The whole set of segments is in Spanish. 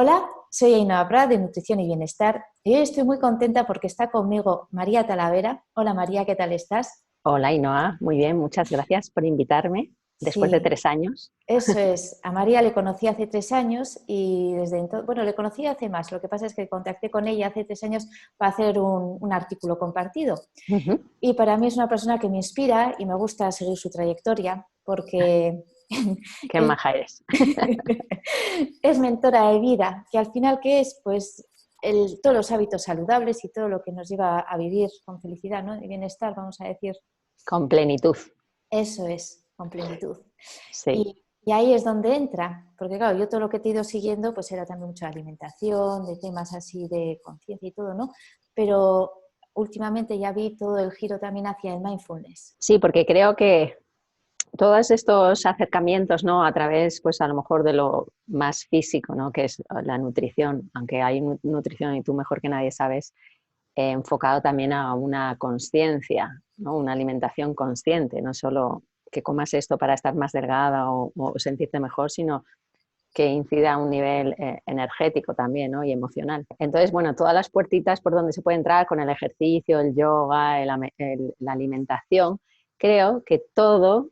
Hola, soy Ainhoa Prat de Nutrición y Bienestar y hoy estoy muy contenta porque está conmigo María Talavera. Hola María, ¿qué tal estás? Hola, Ainhoa. Muy bien, muchas gracias por invitarme después de Sí, 3 años. eso es. A María le conocí hace 3 años y desde entonces, bueno, le conocí hace más. Lo que pasa es que contacté con ella hace 3 años para hacer un artículo compartido. Ujú. Y para mí es una persona que me inspira y me gusta seguir su trayectoria porque Qué es, maja eres. es mentora de vida, que al final, ¿qué es? Pues todos los hábitos saludables y todo lo que nos lleva a vivir con felicidad, ¿no? Y bienestar, vamos a decir. Con plenitud. Eso es, con plenitud. Sí, Y ahí es donde entra, porque claro, yo todo lo que te he ido siguiendo pues era también mucha alimentación, de temas así de conciencia y todo, ¿no? Pero últimamente ya vi todo el giro también hacia el mindfulness. sí, porque creo que todos estos acercamientos, ¿no? A través, pues a lo mejor de lo más físico, ¿no? Que es la nutrición, aunque hay nutrición y tú mejor que nadie sabes, enfocado también a una conciencia, ¿no? Una alimentación consciente, no solo que comas esto para estar más delgada o sentirte mejor, sino que incida a un nivel energético también, ¿no? Y emocional. Entonces, bueno, todas las puertitas por donde se puede entrar con el ejercicio, el yoga, la alimentación, creo que todo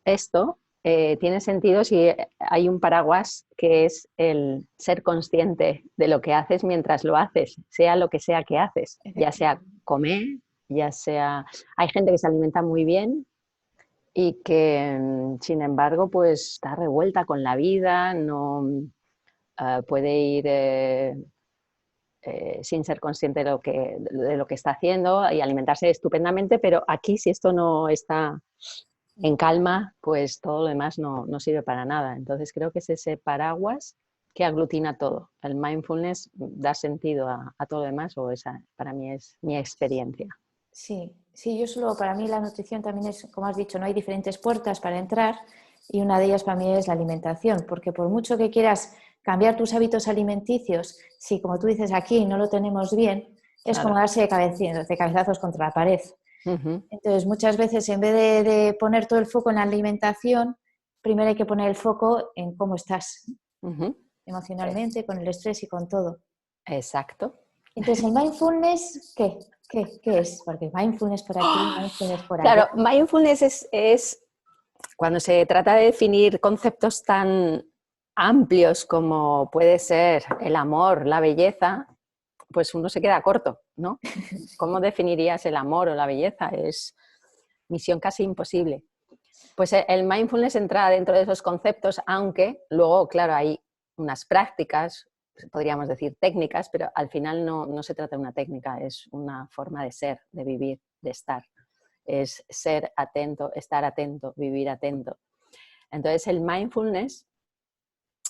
esto tiene sentido si hay un paraguas que es el ser consciente de lo que haces mientras lo haces, sea lo que sea que haces, ya sea Efectivamente. comer, ya sea... Hay gente que se alimenta muy bien y que, sin embargo, pues está revuelta con la vida, no puede ir sin ser consciente de lo que está haciendo y alimentarse estupendamente, pero aquí si esto no está en calma, pues todo lo demás no sirve para nada. Entonces creo que es ese paraguas que aglutina todo. El mindfulness da sentido a todo lo demás, o esa para mí es mi experiencia. Sí, sí, yo solo, para mí la nutrición también es, como has dicho, no hay diferentes puertas para entrar y una de ellas para mí es la alimentación, porque por mucho que quieras cambiar tus hábitos alimenticios, si como tú dices aquí no lo tenemos bien, es como Claro. darse de cabezazos contra la pared. Uh -huh. Entonces, muchas veces en vez de poner todo el foco en la alimentación, primero hay que poner el foco en cómo estás Uh -huh. emocionalmente, con el estrés y con todo. Exacto. Entonces, el mindfulness, ¿qué es? Porque mindfulness por aquí, mindfulness por allá. Claro, mindfulness es cuando se trata de definir conceptos tan amplios como puede ser el amor, la belleza, pues uno se queda corto, ¿no? ¿Cómo definirías el amor o la belleza? Es misión casi imposible. Pues el mindfulness entra dentro de esos conceptos, aunque luego, claro, hay unas prácticas, podríamos decir técnicas, pero al final no se trata de una técnica, es una forma de ser, de vivir, de estar. Es ser atento, estar atento, vivir atento. Entonces el mindfulness,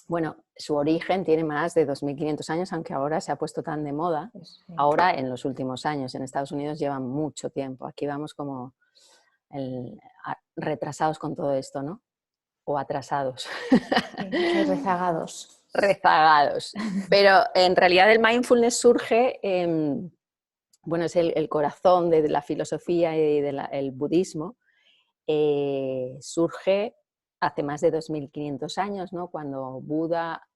bueno, su origen tiene más de 2500 años, aunque ahora se ha puesto tan de moda. Pues, sí. Ahora en los últimos años, en Estados Unidos llevan mucho tiempo. Aquí vamos como retrasados con todo esto, ¿no? O atrasados. Sí, hay rezagados. Rezagados. Pero en realidad el mindfulness surge, bueno, es el corazón de la filosofía y del budismo. Surge hace más de 2500 años, ¿no? Cuando Buda,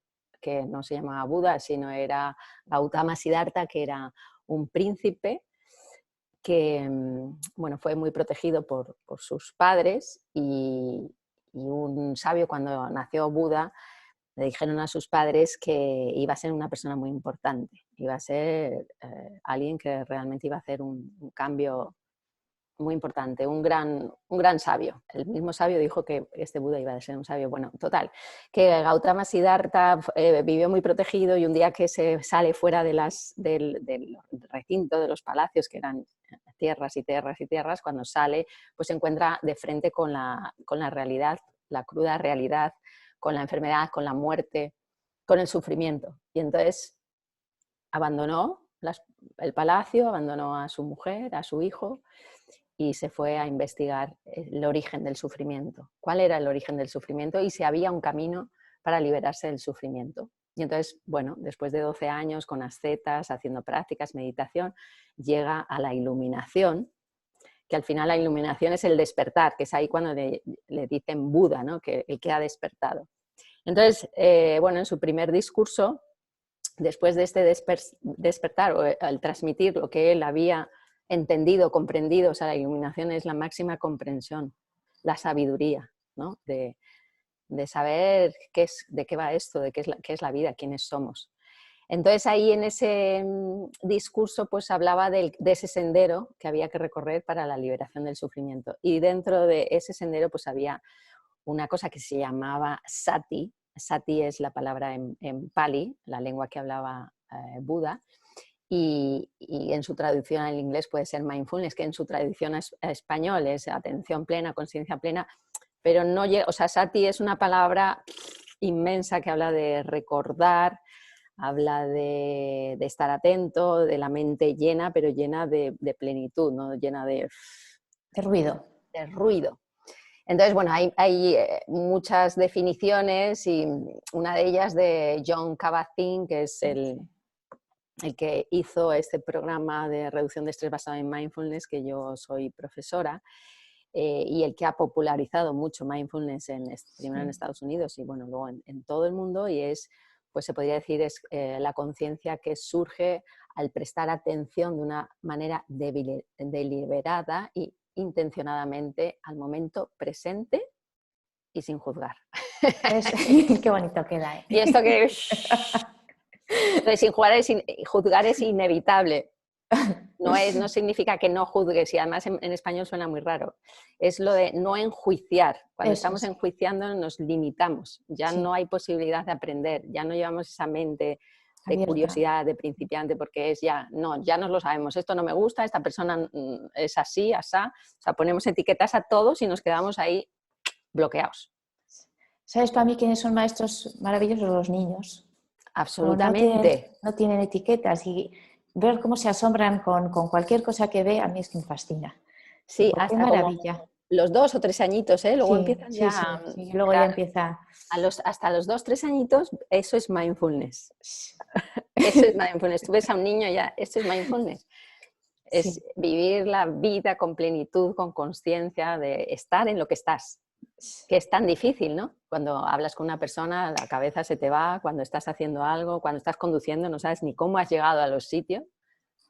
que no se llamaba Buda, sino era Gautama Siddhartha, que era un príncipe que, bueno, fue muy protegido por sus padres, y un sabio, cuando nació Buda, le dijeron a sus padres que iba a ser una persona muy importante, iba a ser alguien que realmente iba a hacer un cambio muy importante, un gran sabio. El mismo sabio dijo que este Buda iba a ser un sabio. Bueno, total, que Gautama Siddhartha vivió muy protegido, y un día que se sale fuera del recinto de los palacios, que eran tierras y tierras y tierras, cuando sale, pues se encuentra de frente con la realidad, la cruda realidad, con la enfermedad, con la muerte, con el sufrimiento. Y entonces abandonó el palacio, abandonó a su mujer, a su hijo, y se fue a investigar el origen del sufrimiento. ¿Cuál era el origen del sufrimiento? Y si había un camino para liberarse del sufrimiento. Y entonces, bueno, después de 12 años con ascetas, haciendo prácticas, meditación, llega a la iluminación, que al final la iluminación es el despertar, que es ahí cuando le dicen Buda, ¿no? Que el que ha despertado. Entonces, bueno, en su primer discurso después de este despertar o al transmitir lo que él había entendido, comprendido, o sea, la iluminación es la máxima comprensión, la sabiduría, ¿no? De saber de qué va esto, de qué es la vida, quiénes somos. Entonces ahí en ese discurso pues hablaba de ese sendero que había que recorrer para la liberación del sufrimiento. Y dentro de ese sendero pues había una cosa que se llamaba sati. Sati es la palabra en Pali, la lengua que hablaba Buda, y en su traducción al inglés puede ser mindfulness, que en su traducción a español es atención plena, conciencia plena, pero no llega, o sea, sati es una palabra inmensa que habla de recordar, habla de estar atento, de la mente llena, pero llena de plenitud, no llena de ruido. De ruido. Entonces, bueno, hay muchas definiciones y una de ellas de Jon Kabat-Zinn, que es el que hizo este programa de reducción de estrés basado en mindfulness, que yo soy profesora, y el que ha popularizado mucho mindfulness primero en Estados Unidos y bueno, luego en todo el mundo, y es, pues se podría decir, es la conciencia que surge al prestar atención de una manera deliberada y intencionadamente al momento presente y sin juzgar. Qué bonito queda, ¿eh? Y esto que... Entonces, sin juzgar es inevitable. No significa que no juzgues, y además en español suena muy raro. Es lo de no enjuiciar. Cuando estamos enjuiciando nos limitamos, ya no hay posibilidad de aprender, ya no llevamos esa mente de abierta, curiosidad, de principiante, porque ya nos lo sabemos, esto no me gusta, esta persona es así, asá. O sea, ponemos etiquetas a todos y nos quedamos ahí bloqueados. ¿Sabes para mí quiénes son maestros maravillosos? Los niños. Absolutamente. No tienen etiquetas, y ver cómo se asombran con cualquier cosa que ve, a mí es que me fascina. Sí, Digo, qué hasta maravilla. como los 2 o 3 añitos, ¿eh? Luego empiezan Sí, ya... luego ya empieza... hasta los 2 o 3 añitos, eso es mindfulness. Eso es mindfulness. Tú ves a un niño ya, esto es mindfulness. Es vivir la vida con plenitud, con conciencia, de estar en lo que estás. Que es tan difícil, ¿no? Cuando hablas con una persona, la cabeza se te va, cuando estás haciendo algo, cuando estás conduciendo, no sabes ni cómo has llegado a los sitios,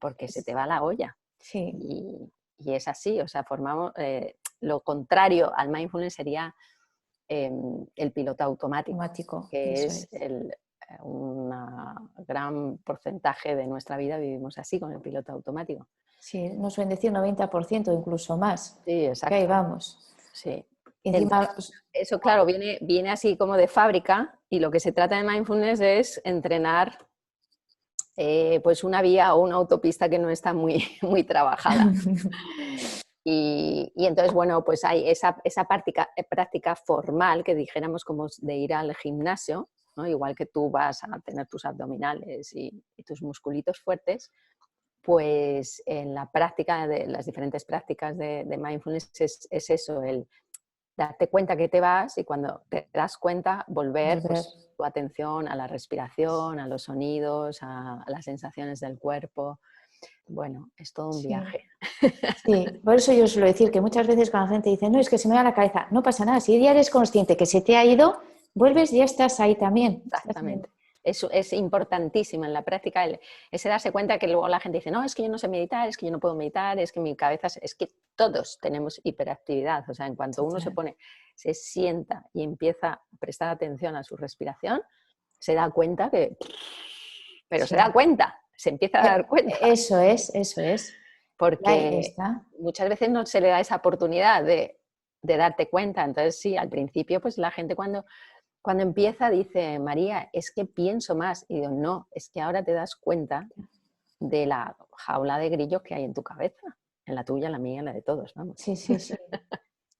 porque se te va la olla. Sí. Y es así, o sea, formamos... lo contrario al mindfulness sería el piloto automático, que es un gran porcentaje de nuestra vida vivimos así, con el piloto automático. Sí, nos suelen decir 90%, incluso más. Sí, exacto. Que ahí vamos. Sí. Encima... Entonces, eso, claro, viene así como de fábrica, y lo que se trata de mindfulness es entrenar pues una vía o una autopista que no está muy, muy trabajada. Y entonces, bueno, pues hay esa práctica formal, que dijéramos como de ir al gimnasio, ¿no? Igual que tú vas a tener tus abdominales y tus musculitos fuertes, pues en la práctica de las diferentes prácticas de mindfulness es eso, el darte cuenta que te vas, y cuando te das cuenta volver pues, tu atención a la respiración, a los sonidos, a las sensaciones del cuerpo. Bueno, es todo un viaje. Sí, por eso yo suelo decir que muchas veces cuando la gente dice, no, es que se me va la cabeza, no pasa nada, si ya eres consciente que se te ha ido, vuelves y ya estás ahí también. Exactamente. Eso es importantísimo en la práctica, ese darse cuenta, que luego la gente dice, no, es que yo no sé meditar, es que yo no puedo meditar, es que mi cabeza, es que todos tenemos hiperactividad. O sea, en cuanto uno se sienta y empieza a prestar atención a su respiración, se da cuenta que... Pero se da cuenta, se empieza a dar cuenta. Eso es. Porque muchas veces no se le da esa oportunidad de darte cuenta. Entonces, sí, al principio, pues la gente cuando empieza dice, María, es que pienso más. Y digo, no, es que ahora te das cuenta de la jaula de grillos que hay en tu cabeza. En la tuya, en la mía, en la de todos, vamos. Sí.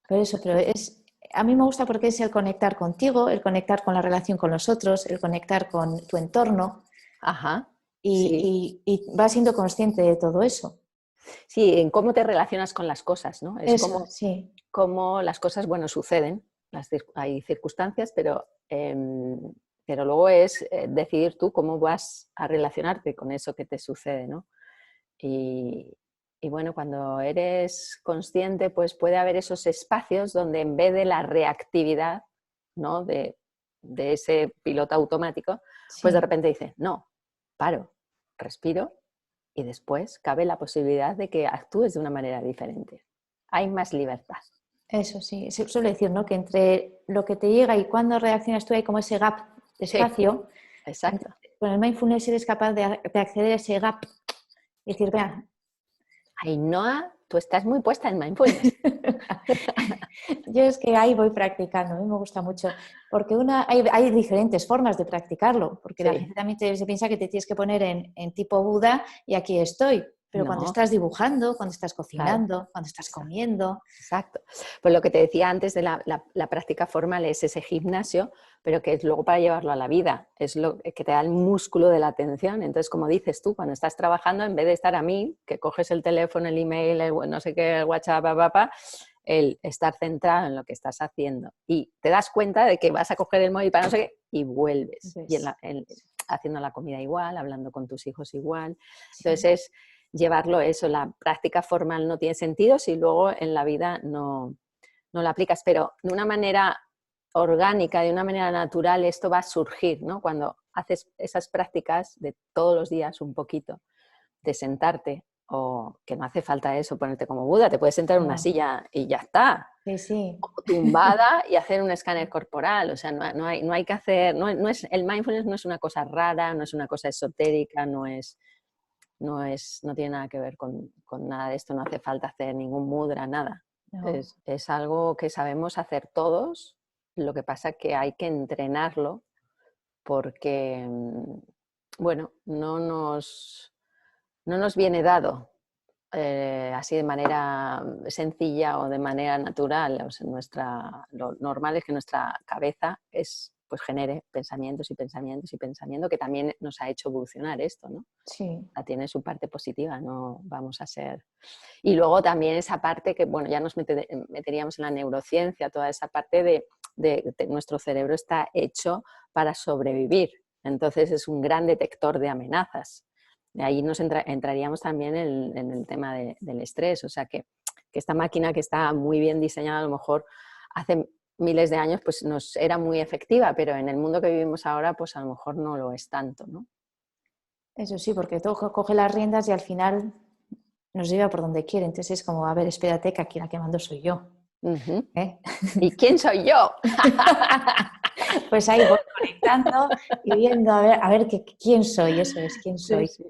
Por eso, pero a mí me gusta porque es el conectar contigo, el conectar con la relación con los otros, el conectar con tu entorno. Ajá. Y vas siendo consciente de todo eso. Sí, en cómo te relacionas con las cosas, ¿no? Es como las cosas, bueno, suceden. Hay circunstancias, pero luego es decidir tú cómo vas a relacionarte con eso que te sucede, ¿no? Y bueno, cuando eres consciente, pues puede haber esos espacios donde en vez de la reactividad, ¿no? de ese piloto automático, pues de repente dices, no, paro, respiro y después cabe la posibilidad de que actúes de una manera diferente. Hay más libertad. Eso sí, se suele decir, ¿no? Que entre lo que te llega y cuando reaccionas tú hay como ese gap de Sí, espacio. exacto. Con el mindfulness eres capaz de acceder a ese gap y decir, vea, Ainhoa, tú estás muy puesta en mindfulness. yo es que ahí voy practicando, a mí me gusta mucho, porque hay diferentes formas de practicarlo, porque la Sí, gente también se piensa que te tienes que poner en tipo Buda y aquí estoy, pero cuando no, estás dibujando, cuando estás claro. cocinando, cuando estás comiendo. Exacto. Pues lo que te decía antes de la práctica formal es ese gimnasio, pero que es luego para llevarlo a la vida, es lo que te da el músculo de la atención. Entonces, como dices tú, cuando estás trabajando, en vez de estar a mí, que coges el teléfono, el email, no sé qué, el WhatsApp, el estar centrado en lo que estás haciendo. Y te das cuenta de que vas a coger el móvil para no sé qué y vuelves. Y Entonces, haciendo la comida igual, hablando con tus hijos igual. Entonces sí. es llevarlo eso, la práctica formal no tiene sentido si luego en la vida no la aplicas, pero de una manera orgánica, de una manera natural, esto va a surgir, ¿no? Cuando haces esas prácticas de todos los días un poquito, de sentarte, o que no hace falta eso, ponerte como Buda, te puedes sentar en una No, silla y ya está, sí, sí. o tumbada y hacer un escáner corporal, o sea, no hay que hacer, no es, el mindfulness no es una cosa rara, no es una cosa esotérica, no tiene nada que ver con nada de esto, no hace falta hacer ningún mudra, nada. No. Es algo que sabemos hacer todos, lo que pasa es que hay que entrenarlo porque, bueno, no nos viene dado así de manera sencilla o de manera natural. O sea, lo normal es que nuestra cabeza pues genere pensamientos y pensamientos y pensamiento, que también nos ha hecho evolucionar esto, ¿no? Sí, Tiene su parte positiva, no vamos a ser... Y luego también esa parte que, bueno, ya nos meteríamos en la neurociencia, toda esa parte de nuestro cerebro está hecho para sobrevivir, entonces es un gran detector de amenazas. De ahí entraríamos también en el tema del estrés, o sea que esta máquina que está muy bien diseñada a lo mejor hace miles de años pues nos era muy efectiva, pero en el mundo que vivimos ahora pues a lo mejor no lo es tanto, ¿no? eso sí, porque todo coge las riendas y al final nos lleva por donde quiere. Entonces es como, a ver, espérate, que aquí la que mando soy yo. Uh-huh. ¿Eh? ¿Y quién soy yo? Pues ahí voy conectando y viendo a ver quién soy, eso es, quién Sí, soy. sí.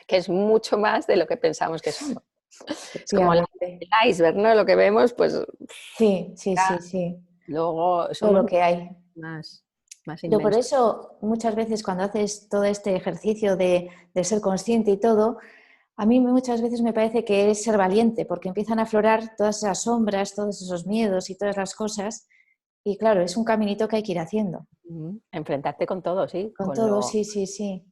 Que es mucho más de lo que pensamos que somos. Es como Efectivamente. el iceberg, ¿no? Lo que vemos, pues Sí, sí, sí, sí. luego Todo somos lo que hay. más, más Yo por inmensos. eso muchas veces cuando haces todo este ejercicio de ser consciente y todo, a mí muchas veces me parece que es ser valiente, porque empiezan a aflorar todas esas sombras, todos esos miedos y todas las cosas. Y claro, es un caminito que hay que ir haciendo. Enfrentarte con todo, sí, Con todo, sí, sí, sí.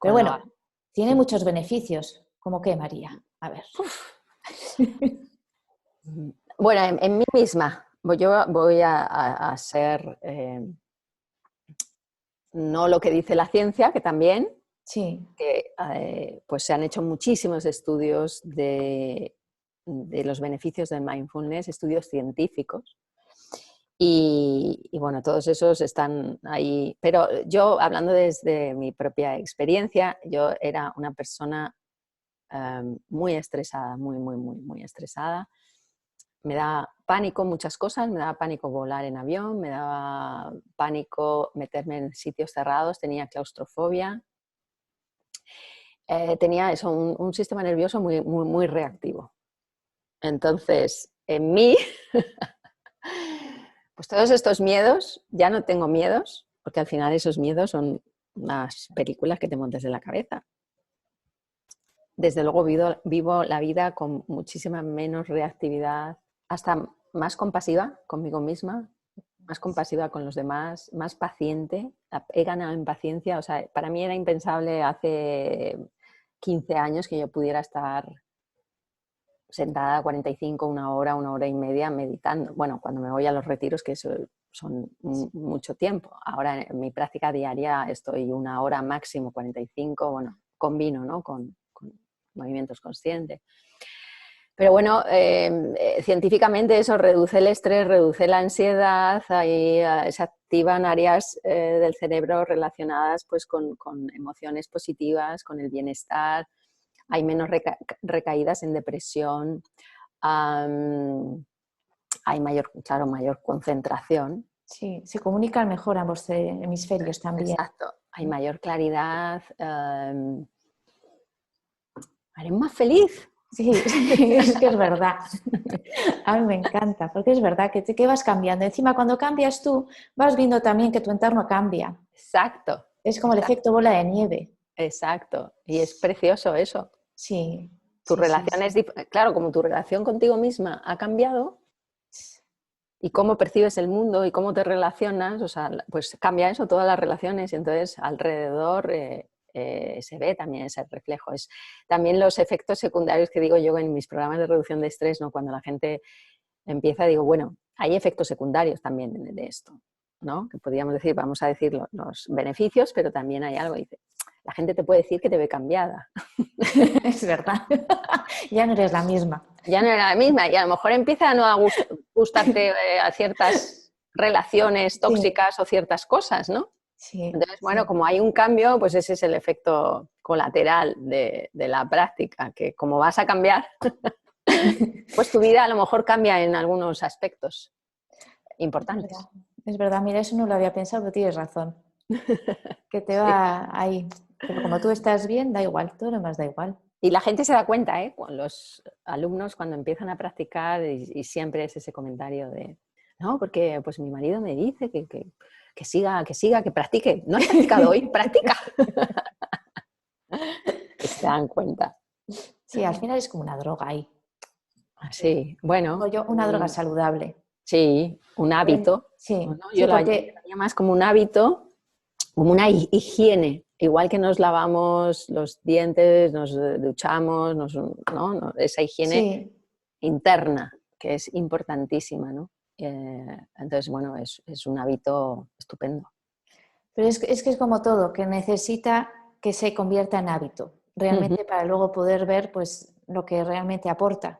Pero con lo... bueno, tiene Sí. muchos beneficios. ¿Cómo qué, María? A ver. Bueno, en mí misma, yo voy a ser no lo que dice la ciencia, que también, Sí, que pues se han hecho muchísimos estudios de los beneficios del mindfulness, estudios científicos. Y bueno, todos esos están ahí. Pero yo, hablando desde mi propia experiencia, yo era una persona muy estresada, muy estresada. Me da pánico muchas cosas, me daba pánico volar en avión, me daba pánico meterme en sitios cerrados, tenía claustrofobia, tenía eso, un sistema nervioso muy reactivo. Entonces, en mí, pues todos estos miedos, ya no tengo miedos, porque al final esos miedos son unas películas que te montes de la cabeza. Desde luego vivo la vida con muchísima menos reactividad, hasta más compasiva conmigo misma, más compasiva con los demás, más paciente. He ganado en paciencia. O sea, para mí era impensable hace 15 años que yo pudiera estar sentada 45, una hora y media meditando. Bueno, cuando me voy a los retiros, que eso son mucho tiempo. Ahora en mi práctica diaria estoy una hora máximo, 45, bueno, combino, ¿no? con movimientos conscientes. Pero bueno, científicamente eso reduce el estrés, reduce la ansiedad, ahí se activan áreas del cerebro relacionadas pues, con emociones positivas, con el bienestar, hay menos recaídas en depresión, hay mayor, claro, mayor concentración. Sí, se comunican mejor ambos hemisferios también. Exacto, hay mayor claridad, haré más feliz. Sí, es que es verdad. A mí me encanta, porque es verdad que vas cambiando. Encima, cuando cambias tú, vas viendo también que tu entorno cambia. Exacto, Es como el exacto, efecto bola de nieve. exacto. Y es precioso eso. Sí, Tu sí, sí, relación sí. es, claro, como tu relación contigo misma ha cambiado y cómo percibes el mundo y cómo te relacionas, o sea, pues cambia eso, todas las relaciones y entonces alrededor se ve también ese reflejo. Es también los efectos secundarios que digo yo en mis programas de reducción de estrés, ¿no? Cuando la gente empieza, digo, bueno, hay efectos secundarios también de esto, ¿no? Que podríamos decir, vamos a decir los beneficios, pero también hay algo, dice, la gente te puede decir que te ve cambiada. Es verdad. Ya no eres la misma. Ya no era la misma y a lo mejor empieza a no gustarte a ciertas relaciones Sí, tóxicas o ciertas cosas, ¿no? sí, Entonces, bueno, sí. como hay un cambio, pues ese es el efecto colateral de la práctica, que como vas a cambiar, pues tu vida a lo mejor cambia en algunos aspectos Es verdad. importantes. Es verdad, mira, eso no lo había pensado, pero tienes razón. Que te Sí. va ahí. Pero como tú estás bien, da igual, todo lo más da igual. Y la gente se da cuenta, ¿eh? Los alumnos cuando empiezan a practicar y siempre es ese comentario de, no, porque pues mi marido me dice que siga, que practique. ¿No has practicado hoy? ¡Practica! Que se dan cuenta. Sí, al final es como una droga ahí. Sí, Digo bueno, yo, una droga saludable. sí, un hábito. Sí, ¿No? sí, Yo lo porque llamaría más como un hábito, como una higiene. Igual que nos lavamos los dientes, nos duchamos, ¿no? Esa higiene sí, interna, que es importantísima, ¿no? Entonces, bueno, es un hábito estupendo. pero es que es como todo, que necesita que se convierta en hábito, Ujú. realmente para luego poder ver pues lo que realmente aporta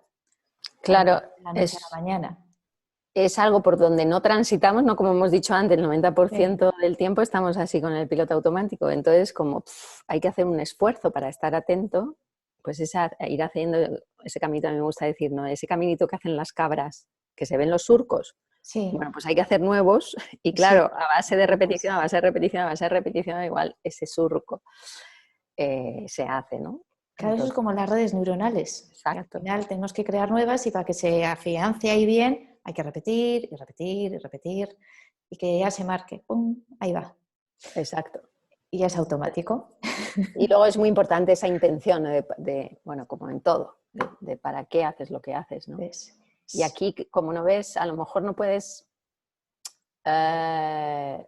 Claro, de la noche a la es, mañana. es algo por donde no transitamos, ¿no? Como hemos dicho antes, el Sí, 90% del tiempo estamos así con el piloto automático. Entonces, como hay que hacer un esfuerzo para estar atento, pues ir haciendo ese caminito, a mí me gusta decir, ¿no? Ese caminito que hacen las cabras, que se ven los surcos. sí, Bueno, pues hay que hacer nuevos y sí, claro, a base de repetición, a base de repetición, a base de repetición, igual ese surco se hace, ¿no? claro, eso es Entonces, como las redes neuronales, que al exacto, final tenemos que crear nuevas y para que se afiance ahí bien hay que repetir y repetir y repetir y que ya se marque, ¡pum! Ahí va. exacto. Y ya es automático. Y luego es muy importante esa intención, ¿no? Bueno, como en todo, de para qué haces lo que haces, ¿no? ¿Ves? Y aquí, como no ves, a lo mejor no puedes eh,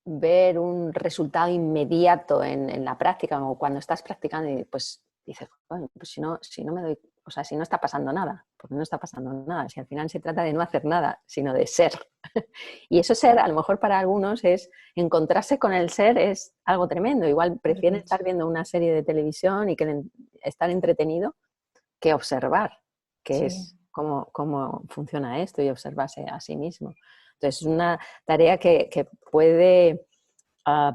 ver un resultado inmediato en la práctica o cuando estás practicando y pues dices, bueno, pues si no me doy, o sea, si no está pasando nada, porque no está pasando nada, si al final se trata de no hacer nada, sino de ser. Y eso ser, a lo mejor para algunos es encontrarse con el ser es algo tremendo. Igual Lo has prefieren dicho. estar viendo una serie de televisión y que estar entretenido que observar, que Sí. es cómo funciona esto y observarse a sí mismo. Entonces, es una tarea que puede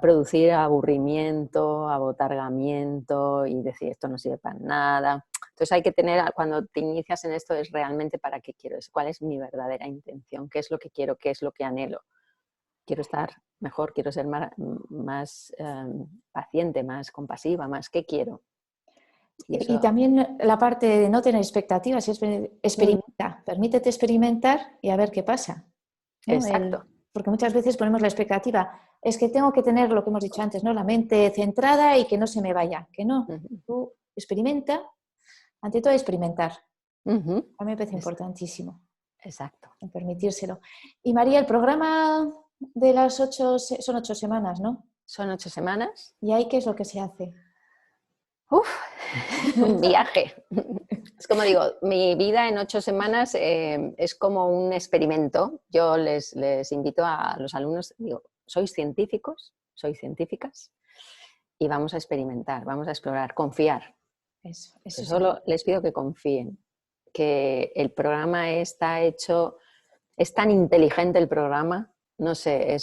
producir aburrimiento, abotargamiento y decir esto no sirve para nada. Entonces hay que tener, cuando te inicias en esto, es realmente para qué quiero, cuál es mi verdadera intención, qué es lo que quiero, qué es lo que anhelo. Quiero estar mejor, quiero ser más paciente, más compasiva, más qué quiero. Y Y eso. también la parte de no tener expectativas, Mm, experimenta, permítete experimentar y a ver qué pasa, ¿no? exacto. Porque muchas veces ponemos la expectativa, es que tengo que tener lo que hemos dicho antes, ¿no? La mente centrada y que no se me vaya, que no. Ujú, Tú experimenta, ante todo experimentar. ujú, A mí me parece es- importantísimo exacto. permitírselo. Y María, el programa de las 8 son 8 semanas, ¿no? Son 8 semanas. ¿Y ahí qué es lo que se hace? Uf, un viaje. Es como digo, mi vida en 8 semanas es como un experimento. Yo les invito a los alumnos, digo, sois científicos, sois científicas y vamos a experimentar, vamos a explorar, confiar. Eso es Solo les importante. pido que confíen. que el programa está hecho, es tan inteligente el programa, no sé,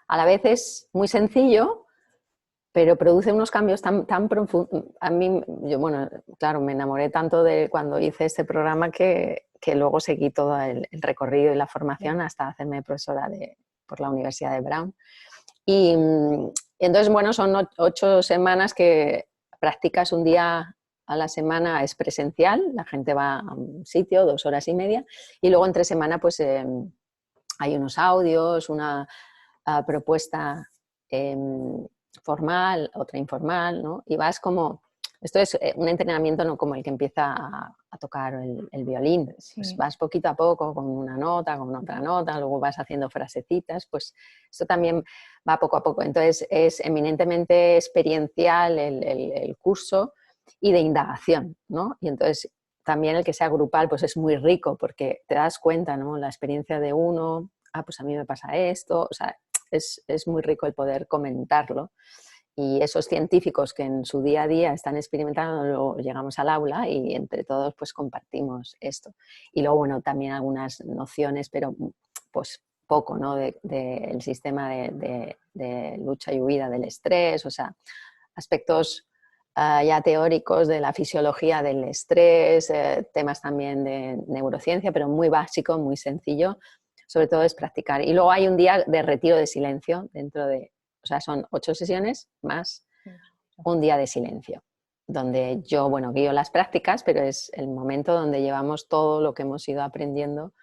a la vez es muy sencillo, pero produce unos cambios tan profundos. A mí, yo, bueno, claro, me enamoré tanto de cuando hice este programa que luego seguí todo el recorrido y la formación hasta hacerme profesora por la Universidad de Brown. Y entonces, bueno, son 8 semanas que practicas un día a la semana, es presencial, la gente va a un sitio, 2 horas y media, y luego entre semana pues hay unos audios, una propuesta formal, otra informal, ¿no? Y vas como, esto es un entrenamiento no como el que empieza a tocar el violín, Sí. pues vas poquito a poco con una nota, con otra nota, luego vas haciendo frasecitas, pues esto también va poco a poco. Entonces es eminentemente experiencial el curso y de indagación, ¿no? Y entonces también el que sea grupal pues es muy rico porque te das cuenta, ¿no? La experiencia de uno, pues a mí me pasa esto, o sea, es muy rico el poder comentarlo. Y esos científicos que en su día a día están experimentando, luego llegamos al aula y entre todos pues compartimos esto. Y luego, bueno, también algunas nociones, pero pues poco, ¿no? Del sistema de lucha y huida del estrés, o sea, aspectos ya teóricos de la fisiología del estrés, temas también de neurociencia, pero muy básico, muy sencillo. Sobre todo es practicar. Y luego hay un día de retiro de silencio dentro de, o sea, son 8 sesiones más un día de silencio, donde yo, bueno, guío las prácticas, pero es el momento donde llevamos todo lo que hemos ido aprendiendo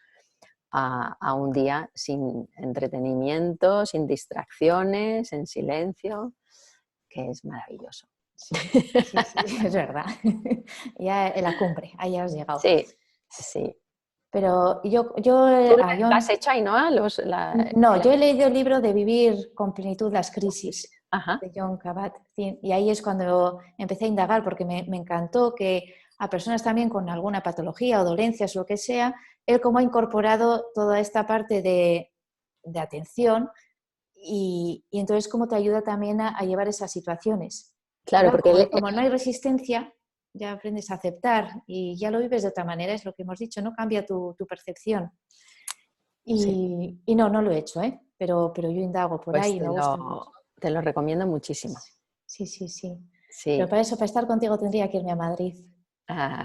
a un día sin entretenimiento, sin distracciones, en silencio, que es maravilloso. Sí, sí, sí, es verdad. Ya en la cumbre, ahí has llegado. Sí, sí. Pero yo ¿Tú lo has hecho, Ainhoa? No, yo he leído el libro de Vivir con plenitud las crisis, Ajá. de Jon Kabat-Zinn, y ahí es cuando empecé a indagar, porque me encantó que a personas también con alguna patología o dolencias, lo que sea, él cómo ha incorporado toda esta parte de atención y entonces cómo te ayuda también a llevar esas situaciones. Claro, porque como no hay resistencia, ya aprendes a aceptar y ya lo vives de otra manera, es lo que hemos dicho, ¿no? Cambia tu percepción. sí. Y no lo he hecho, ¿eh? Pero yo indago por Pues ahí y me gusta mucho. te lo recomiendo muchísimo. Sí, sí, sí. Pero Sí. para eso, para estar contigo, tendría que irme a Madrid.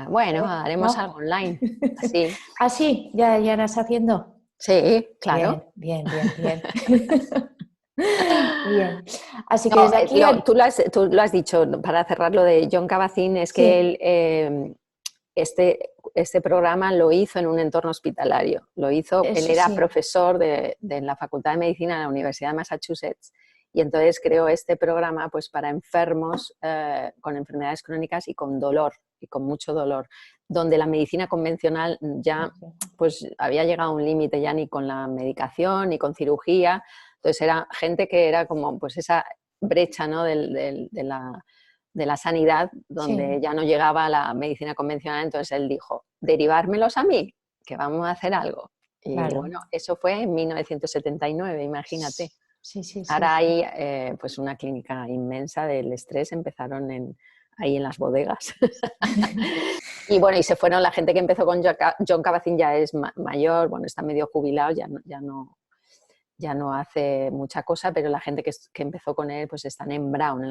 Bueno, haremos ¿No? algo online. Así. Ah, sí, ya irás haciendo. Sí, claro. Bien, bien, bien, bien. Bien. Así que No, desde aquí... tú lo has dicho, para cerrar lo de Jon Kabat-Zinn, es que Sí, él, este programa lo hizo en un entorno hospitalario. Él eso era sí. profesor de la Facultad de Medicina de la Universidad de Massachusetts y entonces creó este programa pues, para enfermos con enfermedades crónicas y con dolor, y con mucho dolor, donde la medicina convencional ya pues, había llegado a un límite ya ni con la medicación ni con cirugía. Entonces era gente que era como pues esa brecha, ¿no? de la sanidad, donde Sí, ya no llegaba la medicina convencional, entonces él dijo, derivármelos a mí, que vamos a hacer algo. Y claro. bueno, eso fue en 1979, imagínate. Sí, sí, sí. Ahora hay pues una clínica inmensa del estrés, empezaron ahí en las bodegas. Y bueno, y se fueron, la gente que empezó con Jon Kabat-Zinn ya es mayor, bueno, está medio jubilado, ya no hace mucha cosa, pero la gente que empezó con él pues están en Brown,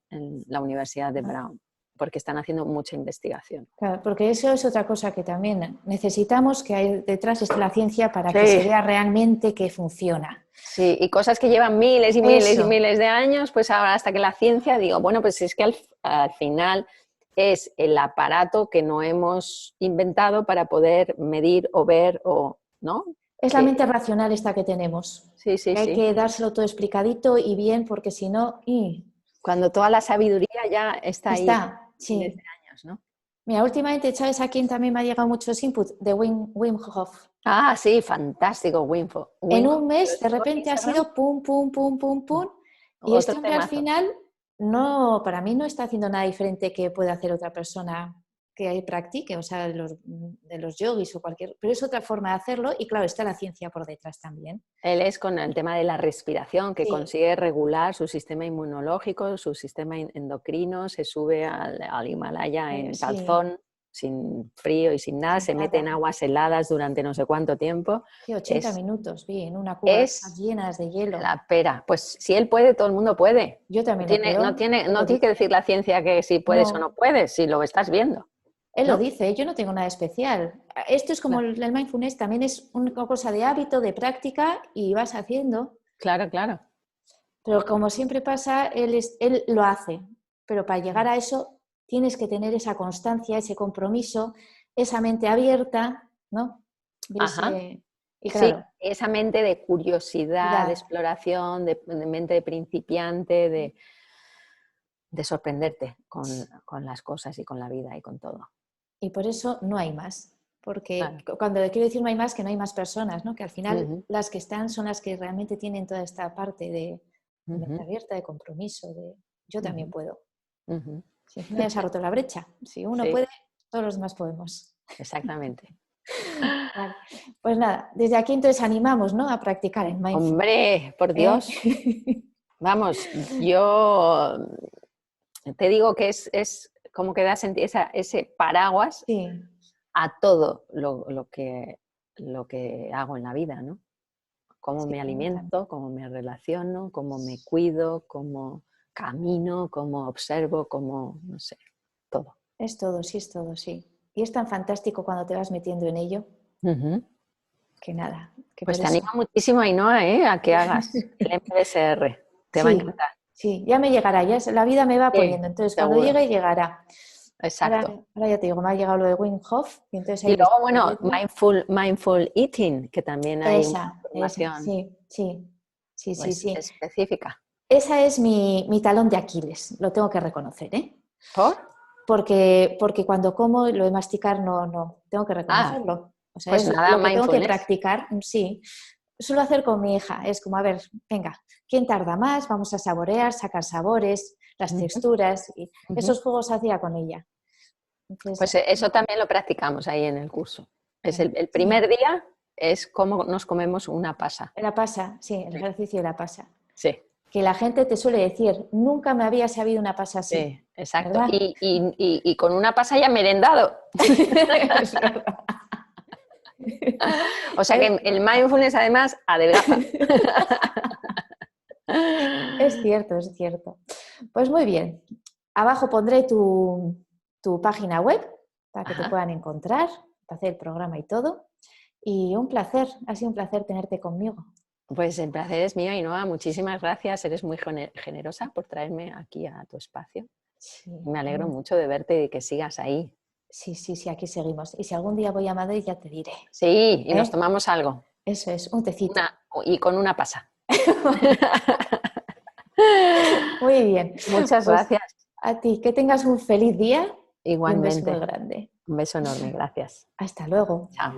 en la Universidad de Brown, porque están haciendo mucha investigación. Claro, porque eso es otra cosa que también necesitamos que hay detrás esté la ciencia para que se Sí, vea realmente que funciona. sí, y cosas que llevan miles y miles y Eso, miles de años, pues ahora hasta que la ciencia, digo, bueno, pues es que al final es el aparato que no hemos inventado para poder medir o ver o, ¿no? es la mente racional esta que tenemos. Sí, sí, Que hay sí. que dárselo todo explicadito y bien, porque si no, Cuando toda la sabiduría ya está ahí está, miles sí. de años, ¿no? Mira, últimamente, ¿sabes a quién también me ha llegado muchos inputs? De Wim Hof. Ah, sí, fantástico, Winfo. En Winfo, un ¿lo mes, de sigo en repente ha Instagram? sido pum, pum, pum, pum, pum. Y Otro este hombre al temazo. final, no, para mí no está haciendo nada diferente que puede hacer otra persona que practique, o sea, de los yogis o cualquier, pero es otra forma de hacerlo y claro, está la ciencia por detrás también. Él es con el tema de la respiración, que Sí, consigue regular su sistema inmunológico, su sistema endocrino, se sube al Himalaya en sí, calzón. sin frío y sin nada, Sin se nada. mete en aguas heladas durante no sé cuánto tiempo. Sí, 80 minutos, vi, en una cuba llenas de hielo. La pera. Pues si él puede, todo el mundo puede. Yo también lo creo. No tiene que decir la ciencia que si puedes o no puedes, si lo estás viendo. Él lo dice, yo no tengo nada especial. Esto es como el mindfulness, también es una cosa de hábito, de práctica y vas haciendo. Claro, claro. Pero como siempre pasa, él lo hace. Pero para llegar a eso tienes que tener esa constancia, ese compromiso, esa mente abierta, ¿no? Y claro, sí, esa mente de curiosidad, de exploración, de mente de principiante, de sorprenderte con las cosas y con la vida y con todo. Y por eso no hay más. Porque cuando quiero decir no hay más, que no hay más personas, ¿no? Que al final las que están son las que realmente tienen toda esta parte de mente abierta, de compromiso, de yo también puedo. Si nadie se ha roto la brecha. Si uno puede, todos los demás podemos. Exactamente. Vale. Pues nada, desde aquí entonces animamos, ¿no?, a practicar el mindfulness. ¡Hombre, por Dios! Vamos, yo te digo que es como que da ese paraguas a todo lo que hago en la vida, ¿no? Cómo me alimento, cómo me relaciono, cómo me cuido, cómo camino, cómo observo, cómo, no sé, todo. Es todo, sí. Y es tan fantástico cuando te vas metiendo en ello. Que nada. Pues te animo muchísimo, Ainhoa, a que hagas el MBSR. Te va a encantar. Sí, ya me llegará, la vida me va poniendo. Entonces, seguro. cuando llegue, llegará. Exacto. Ahora ya te digo, me ha llegado lo de Wim Hof. Y luego, bueno, mindful eating, que también hay una formación sí. específica. Esa es mi talón de Aquiles, lo tengo que reconocer, ¿eh? ¿Por? Porque cuando como, lo de masticar no, tengo que reconocerlo. O sea, pues es nada, lo que tengo que practicar, sí. Suelo hacer con mi hija, es como, a ver, venga, ¿quién tarda más? Vamos a saborear, sacar sabores, las texturas, y esos juegos hacía con ella. Entonces, pues eso también lo practicamos ahí en el curso. Es el primer día es cómo nos comemos una pasa. La pasa, sí, el ejercicio de la pasa. Sí. Que la gente te suele decir, nunca me había sabido una pasa así. Sí, exacto. Y con una pasa ya merendado. Es verdad. O sea que el mindfulness además adelgaza. Es cierto. Pues muy bien. Abajo pondré tu página web para que te puedan encontrar, para hacer el programa y todo. Y un placer, ha sido un placer tenerte conmigo. Pues el placer es mío, Ainhoa. Muchísimas gracias. Eres muy generosa por traerme aquí a tu espacio. Sí, me alegro mucho de verte y de que sigas ahí. Sí, aquí seguimos. Y si algún día voy a Madrid ya te diré. Sí, y nos tomamos algo. Eso es, un tecito. Y con una pasa. Muy bien. Muchas gracias. A ti, que tengas un feliz día. Igualmente. Y un beso muy grande. Un beso enorme, gracias. Hasta luego. Chao.